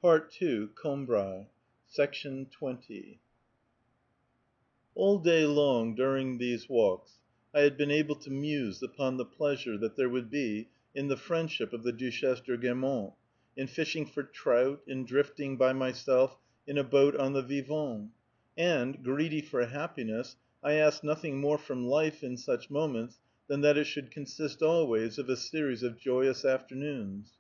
Part II. Combray. Section 20. All day long during these walks I had been able to muse upon the pleasure that there would be in the friendship of the Duchesse de Guermantes, in fishing for trout, in drifting by myself in a boat on the Vivonne; and, greedy for happiness, I asked nothing more from life in such moments than that it should consist always of a series of joyous afternoons.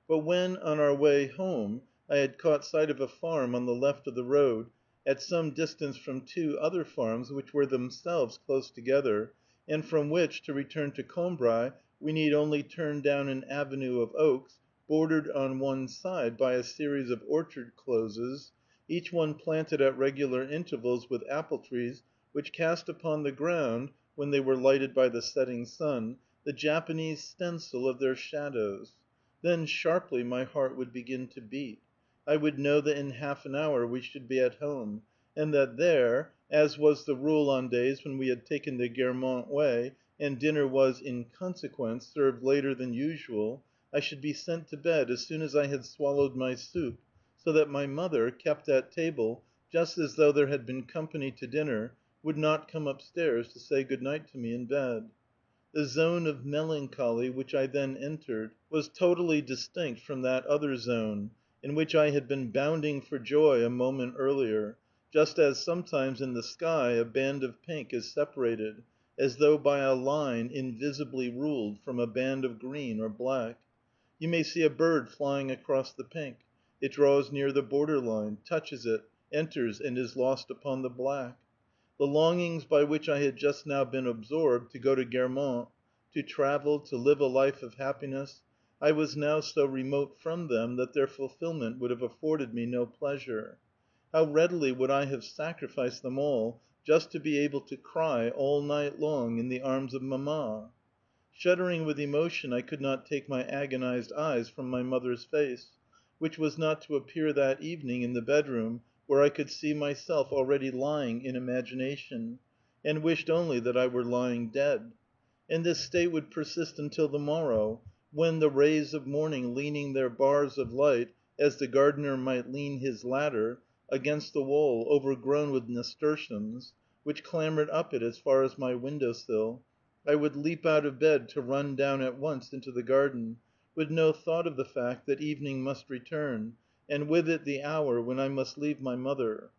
But when, on our way home, I had caught sight of a farm on the left of the road, at some distance from two other farms which were themselves close together, and from which, to return to Combray, we need only turn down an avenue of oaks, bordered on one side by a series of orchard closes, each one planted at regular intervals with apple trees which cast upon the ground, when they were lighted by the setting sun, the Japanese stencil of their shadows. Then sharply my heart would begin to beat. I would know that in half an hour we should be at home, and that there, as was the rule on days when we had taken the Guermantes way, and dinner was, in consequence, served later than usual, I should be sent to bed as soon as I had swallowed my soup, so that my mother, kept at table, just as though there had been company to dinner, would not come upstairs to say good night to me in bed. The zone of melancholy which I then entered was totally distinct from that other zone, in which I had been bounding for joy a moment earlier, just as sometimes in the sky a band of pink is separated, as though by a line invisibly ruled, from a band of green or black. You may see a bird flying across the pink; it draws near the border line, touches it, enters, and is lost upon the black. The longings by which I had just now been absorbed to go to Guermantes, to travel, to live a life of happiness, I was now so remote from them that their fulfilment would have afforded me no pleasure. How readily would I have sacrificed them all just to be able to cry all night long in the arms of Mamma! Shuddering with emotion, I could not take my agonized eyes from my mother's face, which was not to appear that evening in the bedroom where I could see myself already lying in imagination, and wished only that I were lying dead. And this state would persist until the morrow, when the rays of morning, leaning their bars of light, as the gardener might lean his ladder, against the wall overgrown with nasturtiums, which clambered up it as far as my window sill, I would leap out of bed to run down at once into the garden, with no thought of the fact that evening must return, and with it the hour when I must leave my mother.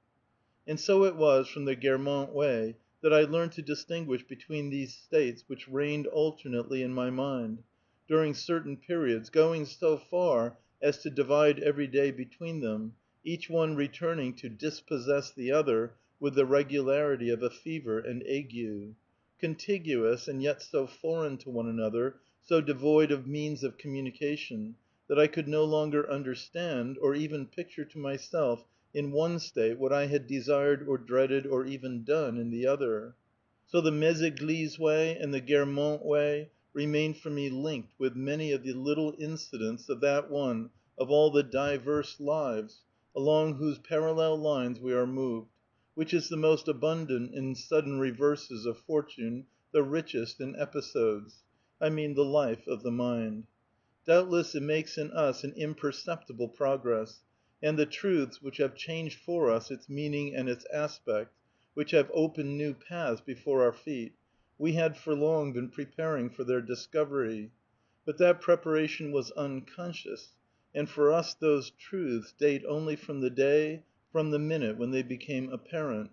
And so it was from the Guermantes way that I learned to distinguish between these states which reigned alternately in my mind, during certain periods, going so far as to divide every day between them, each one returning to dispossess the other with the regularity of a fever and ague. Contiguous, and yet so foreign to one another, so devoid of means of communication, that I could no longer understand, or even picture to myself in one state what I had desired or dreaded or even done in the other. So the Méséglise way and the Guermantes way remained for me linked with many of the little incidents of that one of all the diverse lives along whose parallel lines we are moved, which is the most abundant in sudden reverses of fortune, the richest in episodes, I mean the life of the mind. Doubtless it makes in us an imperceptible progress, and the truths which have changed for us its meaning and its aspect, which have opened new paths before our feet, we had for long been preparing for their discovery. But that preparation was unconscious, and for us those truths date only from the day, from the minute when they became apparent.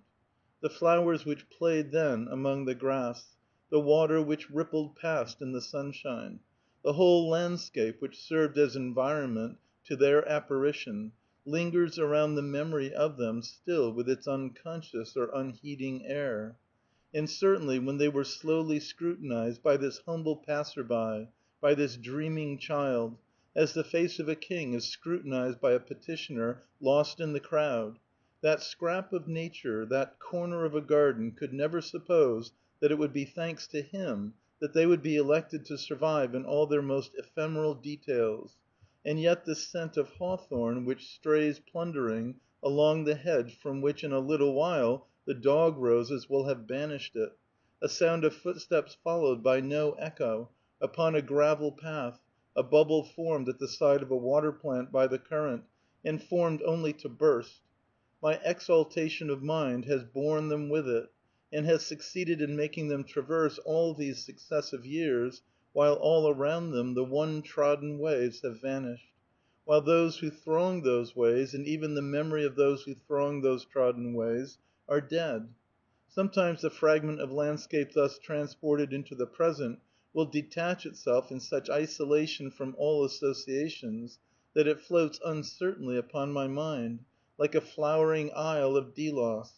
The flowers which played then among the grass, the water which rippled past in the sunshine, the whole landscape which served as environment to their apparition, lingers around the memory of them still with its unconscious or unheeding air. And certainly when they were slowly scrutinized by this humble passer by, by this dreaming child, as the face of a king is scrutinized by a petitioner lost in the crowd, that scrap of nature, that corner of a garden could never suppose that it would be thanks to him that they would be elected to survive in all their most ephemeral details, and yet the scent of hawthorn which strays plundering along the hedge from which in a little while the dog roses will have banished it, a sound of footsteps followed by no echo, upon a gravel path, a bubble formed at the side of a water plant by the current, and formed only to burst. My exaltation of mind has borne them with it, and has succeeded in making them traverse all these successive years, while all around them the one-trodden ways have vanished, while those who thronged those ways, and even the memory of those who thronged those trodden ways, are dead. Sometimes the fragment of landscape thus transported into the present will detach itself in such isolation from all associations that it floats uncertainly upon my mind, like a flowering isle of Delos,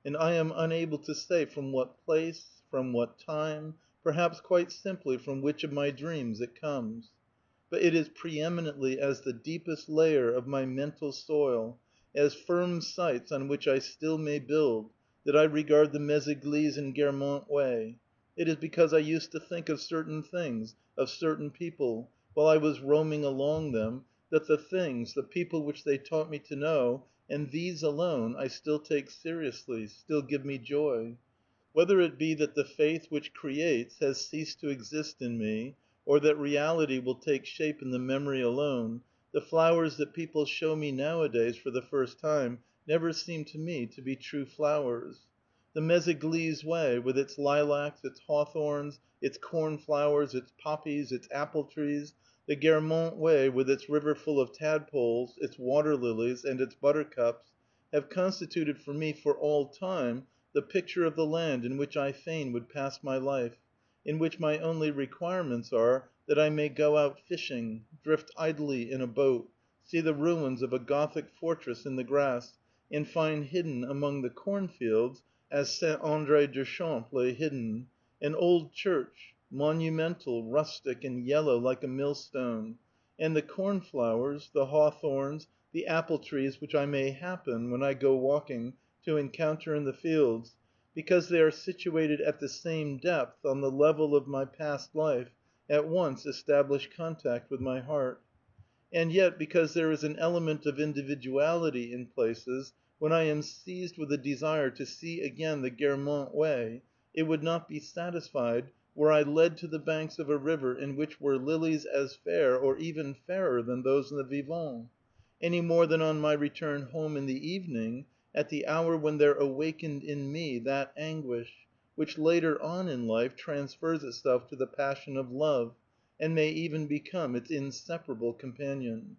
and I am unable to say from what place, from what time, perhaps quite simply from which of my dreams it comes. But it is preeminently as the deepest layer of my mental soil, as firm sites on which I still may build, that I regard the Méséglise and Guermantes way. It is because I used to think of certain things, of certain people, while I was roaming along them, that the things, the people which they taught me to know, and these alone, I still take seriously, still give me joy. Whether it be that the faith which creates has ceased to exist in me, or that reality will take shape in the memory alone, the flowers that people show me nowadays for the first time never seem to me to be true flowers. The Méséglise way, with its lilacs, its hawthorns, its cornflowers, its poppies, its apple trees, the Guermantes way, with its river full of tadpoles, its water lilies, and its buttercups, have constituted for me for all time the picture of the land in which I fain would pass my life, in which my only requirements are that I may go out fishing, drift idly in a boat, see the ruins of a Gothic fortress in the grass, and find hidden among the cornfields, as Saint André du Champ lay hidden, an old church, monumental, rustic, and yellow like a millstone, and the cornflowers, the hawthorns, the apple trees which I may happen, when I go walking, to encounter in the fields, because they are situated at the same depth, on the level of my past life, at once establish contact with my heart. And yet, because there is an element of individuality in places, when I am seized with a desire to see again the Guermantes way, it would not be satisfied were I led to the banks of a river in which were lilies as fair or even fairer than those in the Vivants, any more than on my return home in the evening, at the hour when there awakened in me that anguish which later on in life transfers itself to the passion of love, and may even become its inseparable companion.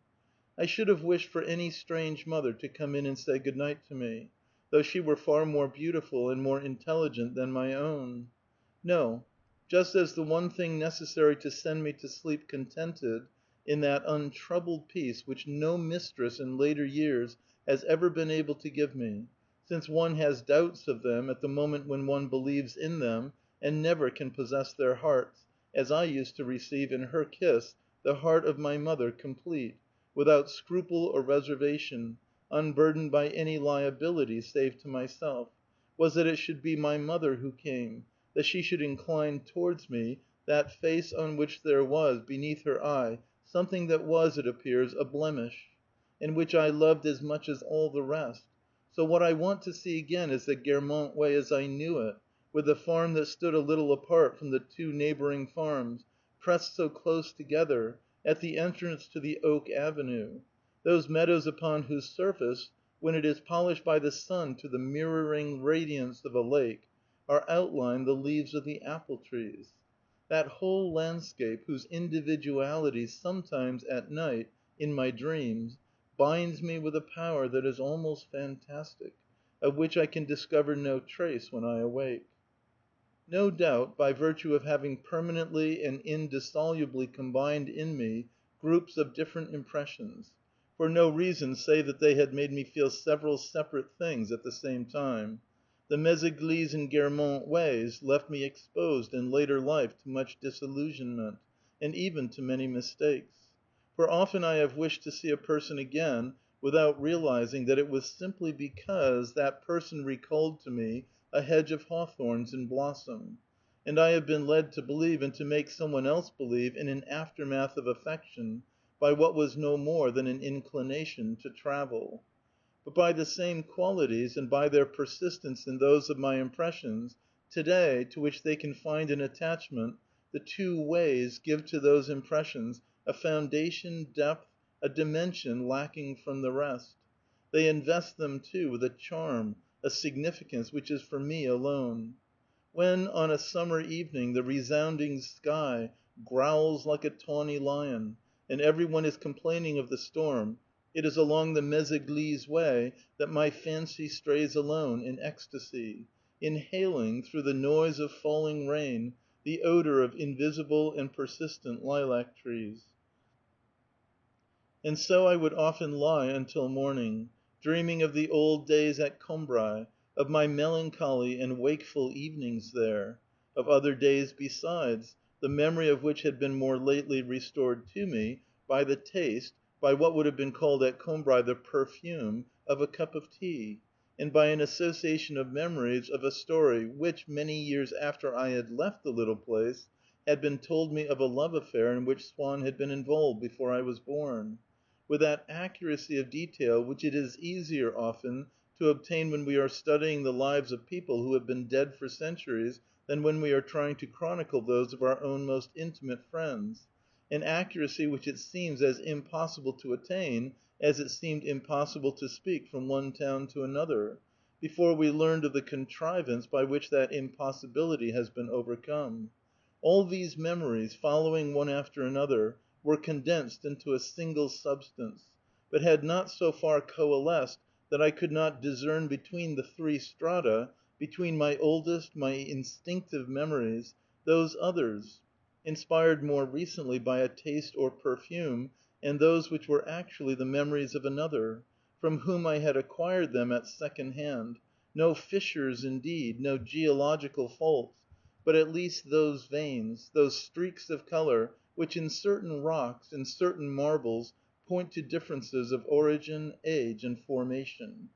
I should have wished for any strange mother to come in and say good night to me, though she were far more beautiful and more intelligent than my own. No, just as the one thing necessary to send me to sleep contented, in that untroubled peace which no mistress in later years has ever been able to give me, since one has doubts of them at the moment when one believes in them, and never can possess their hearts, as I used to receive in her kiss the heart of my mother complete, without scruple or reservation, unburdened by any liability save to myself, was that it should be my mother who came, that she should incline towards me that face on which there was, beneath her eye, something that was, it appears, a blemish, and which I loved as much as all the rest. So what I want to see again is the Guermantes way as I knew it, with the farm that stood a little apart from the two neighboring farms, pressed so close together, at the entrance to the oak avenue; those meadows upon whose surface, when it is polished by the sun to the mirroring radiance of a lake, are outlined the leaves of the apple trees. That whole landscape, whose individuality sometimes at night, in my dreams, binds me with a power that is almost fantastic, of which I can discover no trace when I awake. No doubt, by virtue of having permanently and indissolubly combined in me groups of different impressions, for no reason save that they had made me feel several separate things at the same time, the Méséglise and Guermantes ways left me exposed in later life to much disillusionment, and even to many mistakes. For often I have wished to see a person again without realizing that it was simply because that person recalled to me a hedge of hawthorns in blossom, and I have been led to believe and to make some one else believe in an aftermath of affection by what was no more than an inclination to travel. But by the same qualities, and by their persistence in those of my impressions, today, to which they can find an attachment, the two ways give to those impressions a foundation, depth, a dimension lacking from the rest. They invest them, too, with a charm, a significance which is for me alone. When, on a summer evening, the resounding sky growls like a tawny lion, and every one is complaining of the storm, it is along the Méséglise way that my fancy strays alone, in ecstasy, inhaling, through the noise of falling rain, the odor of invisible and persistent lilac trees. And so I would often lie until morning, dreaming of the old days at Combray, of my melancholy and wakeful evenings there; of other days besides, the memory of which had been more lately restored to me by the taste, by what would have been called at Combray the perfume, of a cup of tea, and by an association of memories of a story which, many years after I had left the little place, had been told me of a love affair in which Swann had been involved before I was born, with that accuracy of detail which it is easier often to obtain when we are studying the lives of people who have been dead for centuries than when we are trying to chronicle those of our own most intimate friends, an accuracy which it seems as impossible to attain as it seemed impossible to speak from one town to another, before we learned of the contrivance by which that impossibility has been overcome. All these memories, following one after another, were condensed into a single substance, but had not so far coalesced that I could not discern between the three strata, between my oldest, my instinctive memories, those others, inspired more recently by a taste or perfume, and those which were actually the memories of another, from whom I had acquired them at second hand, no fissures indeed, no geological faults, but at least those veins, those streaks of color, which in certain rocks, in certain marbles, point to differences of origin, age, and formation.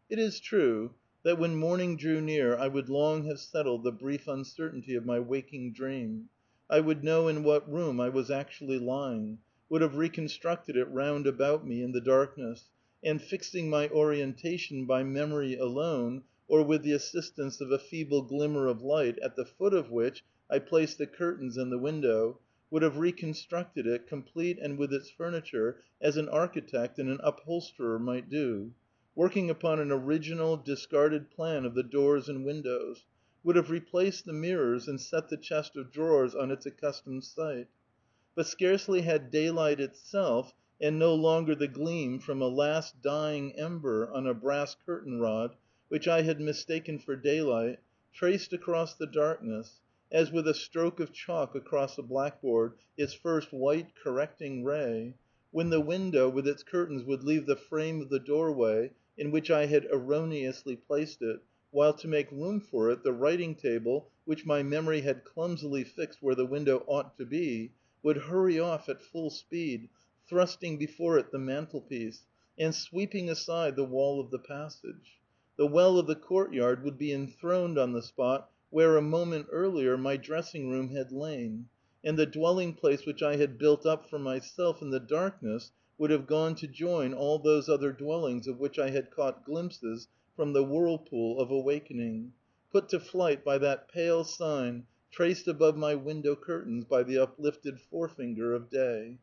It is true that when morning drew near I would long have settled the brief uncertainty of my waking dream. I would know in what room I was actually lying, would have reconstructed it round about me in the darkness, and fixing my orientation by memory alone, or with the assistance of a feeble glimmer of light, at the foot of which I placed the curtains and the window, would have reconstructed it, complete and with its furniture, as an architect and an upholsterer might do, working upon an original, discarded plan of the doors and windows, would have replaced the mirrors and set the chest of drawers on its accustomed site. But scarcely had daylight itself, and no longer the gleam from a last dying ember on a brass curtain rod, which I had mistaken for daylight, traced across the darkness, as with a stroke of chalk across a blackboard, its first white, correcting ray, when the window with its curtains would leave the frame of the doorway in which I had erroneously placed it, while to make room for it, the writing table, which my memory had clumsily fixed where the window ought to be, would hurry off at full speed, thrusting before it the mantelpiece, and sweeping aside the wall of the passage. The well of the courtyard would be enthroned on the spot where, a moment earlier, my dressing room had lain, and the dwelling place which I had built up for myself in the darkness would have gone to join all those other dwellings of which I had caught glimpses from the whirlpool of awakening, put to flight by that pale sign traced above my window curtains by the uplifted forefinger of day.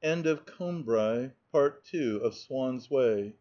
End of Combray, Part II of Swann's Way,